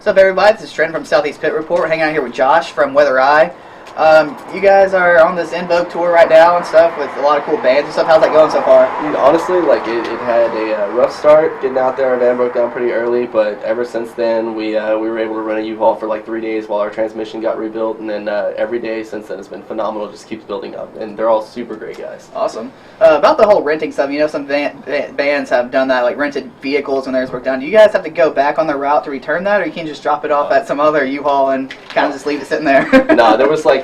What's up, everybody? This is Trent from Southeast Pit Report. We're hanging out here with Josh from Weather Eye. You guys are on this In Vogue tour right now and stuff with a lot of cool bands and stuff. How's that going so far? Dude, honestly, like it had a rough start getting out there. Our van broke down pretty early, but ever since then we were able to run a U-Haul for like 3 days while our transmission got rebuilt, and then every day since then has been phenomenal. Just keeps building up, and they're all super great guys. Awesome. About the whole renting stuff, you know, some bands have done that, like rented vehicles when theirs broke down. Do you guys have to go back on the route to return that, or you can just drop it off at some other U-Haul and kind of just leave it sitting there? No, there was like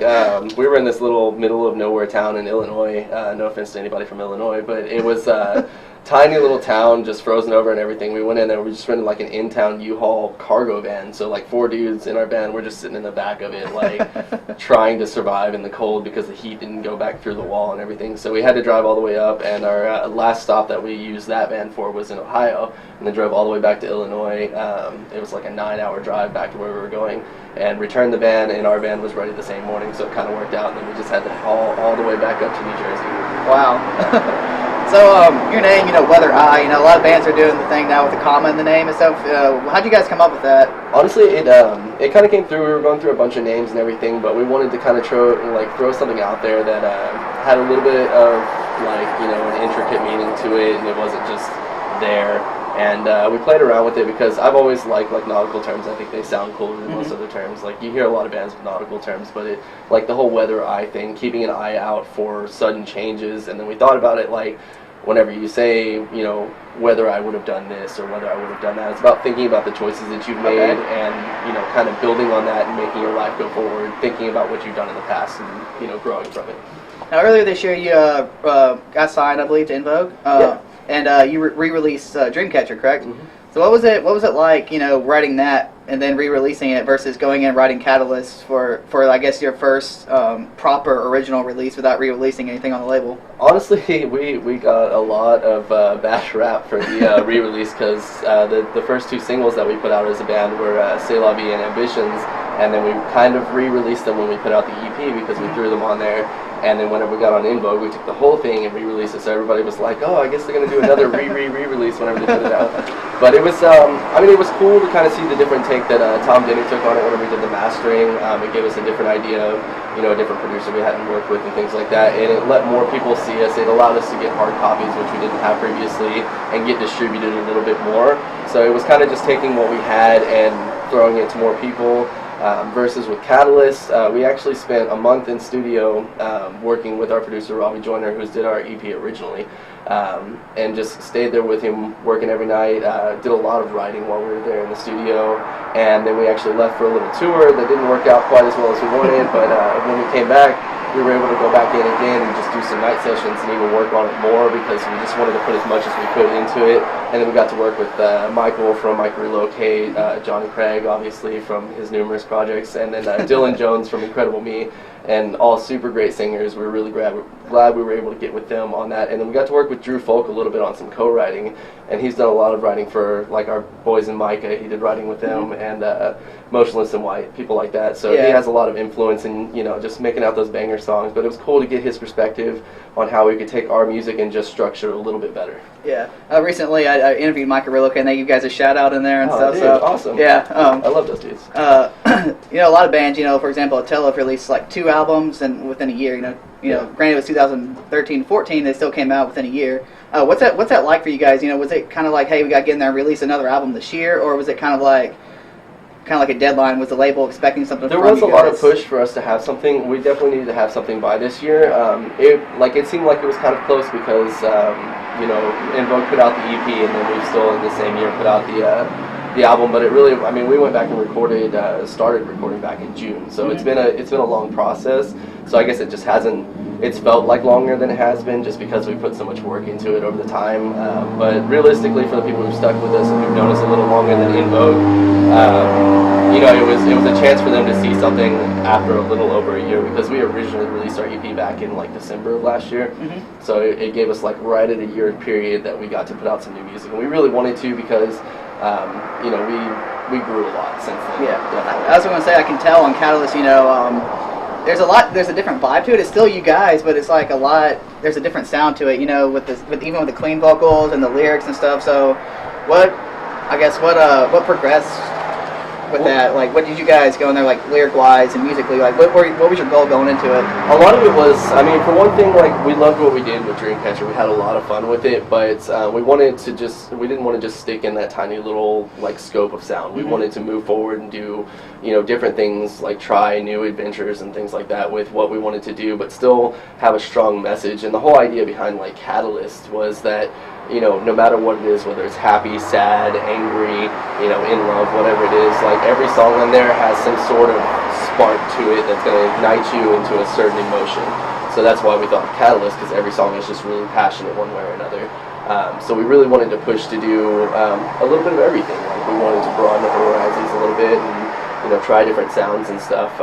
we were in this little middle of nowhere town in Illinois. No offense to anybody from Illinois, but it was a tiny little town, just frozen over and everything. We went in there, we just rented like an in-town U-Haul cargo van. So like 4 dudes in our van, we're just sitting in the back of it, like trying to survive in the cold because the heat didn't go back through the wall and everything. So we had to drive all the way up, and our last stop that we used that van for was in Ohio, and then drove all the way back to Illinois. It was like a 9-hour drive back to where we were going, and returned the van, and our van was ready the same morning, so it kind of worked out, and then we just had to haul all the way back up to New Jersey. Wow. So, your name, you know, Weather Eye, you know, a lot of bands are doing the thing now with the comma in the name and stuff. How'd you guys come up with that? Honestly, it kind of came through. We were going through a bunch of names and everything, but we wanted to kind of throw something out there that had a little bit of, like, you know, an intricate meaning to it, and it wasn't just there. And we played around with it because I've always liked like nautical terms. I think they sound cooler than most other terms. Like you hear a lot of bands with nautical terms, but it, like the whole weather eye thing, keeping an eye out for sudden changes. And then we thought about it like whenever you say, you know, whether I would have done this or whether I would have done that, it's about thinking about the choices that you've made and, you know, kind of building on that and making your life go forward, thinking about what you've done in the past and, you know, growing from it. Now, earlier this year, you got signed, I believe, to In Vogue. Yeah. And you re-released Dreamcatcher, correct? Mm-hmm. So what was it like, you know, writing that and then re-releasing it versus going in and writing Catalyst for I guess your first proper original release without re-releasing anything on the label? Honestly, we got a lot of bad rap for the re-release because the first 2 singles that we put out as a band were C'est La Vie and Ambitions, and then we kind of re-released them when we put out the EP because we threw them on there. And then whenever we got on In Vogue, we took the whole thing and re-released it. So everybody was like, "Oh, I guess they're gonna do another re-release whenever they put it out." But it was, I mean, it was cool to kind of see the different take that Tom Denny took on it whenever we did the mastering. It gave us a different idea of, you know, a different producer we hadn't worked with and things like that. And it let more people see us. It allowed us to get hard copies, which we didn't have previously, and get distributed a little bit more. So it was kind of just taking what we had and throwing it to more people. Versus with Catalyst, we actually spent a month in studio working with our producer Robbie Joyner, who did our EP originally, and just stayed there with him working every night, did a lot of writing while we were there in the studio, and then we actually left for a little tour that didn't work out quite as well as we wanted, but when we came back, we were able to go back in again and just do some night sessions and even work on it more because we just wanted to put as much as we could into it. And then we got to work with Michael from Mike Relocate, Johnny Craig, obviously, from his numerous projects, and then Dylan Jones from Incredible Me, and all super great singers. We were really glad we were able to get with them on that. And then we got to work with Drew Folk a little bit on some co-writing, and he's done a lot of writing for like our boys in Micah. He did writing with them, and Motionless in White, people like that. So he has a lot of influence in, you know, just making out those banger songs. But it was cool to get his perspective on how we could take our music and just structure it a little bit better. Yeah. Recently, I interviewed Micah Relocate, and they gave you guys a shout out in there and stuff. Dude, so awesome. Yeah. I love those dudes. You know, a lot of bands, you know, for example, Attila released like 2 albums and within a year, you know, granted it was 2013-14, they still came out within a year. What's that like for you guys? You know, was it kind of like, hey, we got to get in there and release another album this year, or was it kind of like a deadline? Was the label expecting something from you guys? There was a lot of push for us to have something. We definitely needed to have something by this year. It seemed like it was kind of close because you know, In Vogue put out the EP, and then we still in the same year put out the album. But it really, I mean, we went back and started recording back in June. So it's been a long process. So I guess it just hasn't. It's felt like longer than it has been just because we put so much work into it over the time. But realistically, for the people who've stuck with us and who've known us a little longer than In Vogue, you know, it was a chance for them to see something after a little over a year, because we originally released our EP back in like December of last year. So it gave us like right at a year period that we got to put out some new music, and we really wanted to because you know, we grew a lot since then. Yeah, definitely. I was going to say, I can tell on Catalyst, you know, there's a different vibe to it. It's still you guys, but it's like there's a different sound to it, you know, even with the clean vocals and the lyrics and stuff. So what progressed with that? Like, what did you guys go in there, like, lyric-wise and musically? Like, what was your goal going into it? A lot of it was, I mean, for one thing, like, we loved what we did with Dreamcatcher. We had a lot of fun with it, but we didn't want to just stick in that tiny little, like, scope of sound. We wanted to move forward and do, you know, different things, like try new adventures and things like that with what we wanted to do, but still have a strong message. And the whole idea behind, like, Catalyst was that, you know, no matter what it is, whether it's happy, sad, angry, you know, in love, whatever it is, like, every song on there has some sort of spark to it that's going to ignite you into a certain emotion. So that's why we thought Catalyst, because every song is just really passionate one way or another. So we really wanted to push to do a little bit of everything. Like, we wanted to broaden our horizons a little bit and, you know, try different sounds and stuff,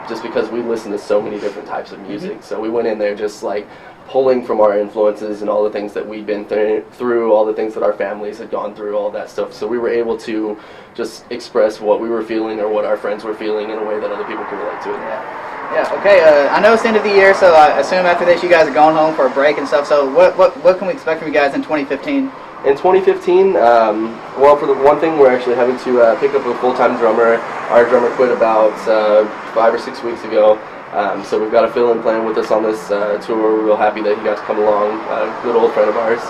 just because we listen to so many different types of music. So we went in there just, like, pulling from our influences and all the things that we'd been through, all the things that our families had gone through, all that stuff. So we were able to just express what we were feeling or what our friends were feeling in a way that other people could relate to it. Yeah. Okay. I know it's the end of the year, so I assume after this you guys are going home for a break and stuff. So what can we expect from you guys in 2015? In 2015, well, for the one thing, we're actually having to pick up a full-time drummer. Our drummer quit about 5 or 6 weeks ago. So we've got a fill-in plan with us on this tour. We're real happy that he got to come along, a good old friend of ours.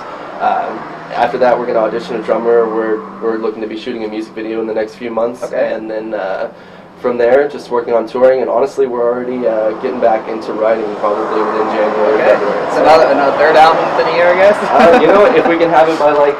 After that, we're going to audition a drummer. We're looking to be shooting a music video in the next few months. Okay. And then from there, just working on touring. And honestly, we're already getting back into writing probably within January. Okay. February. So another third album within a year, I guess? You know, if we can have it by, like,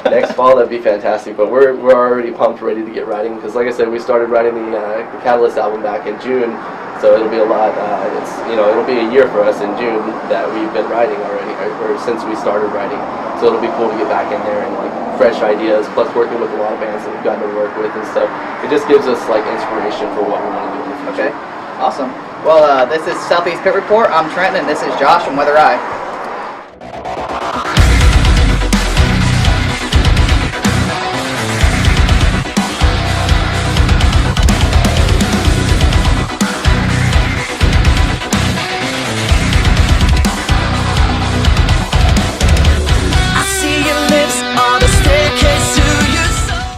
next fall, that'd be fantastic. But we're already pumped, ready to get writing. Because, like I said, we started writing the Catalyst album back in June. So it'll be a lot, it'll be a year for us in June that we've been writing already, or since we started writing. So it'll be cool to get back in there and, like, fresh ideas, plus working with a lot of bands that we've gotten to work with and stuff. It just gives us, like, inspiration for what we want to do in the future. Okay, awesome. Well, this is Southeast Pit Report. I'm Trenton, and this is Josh from Weather Eye.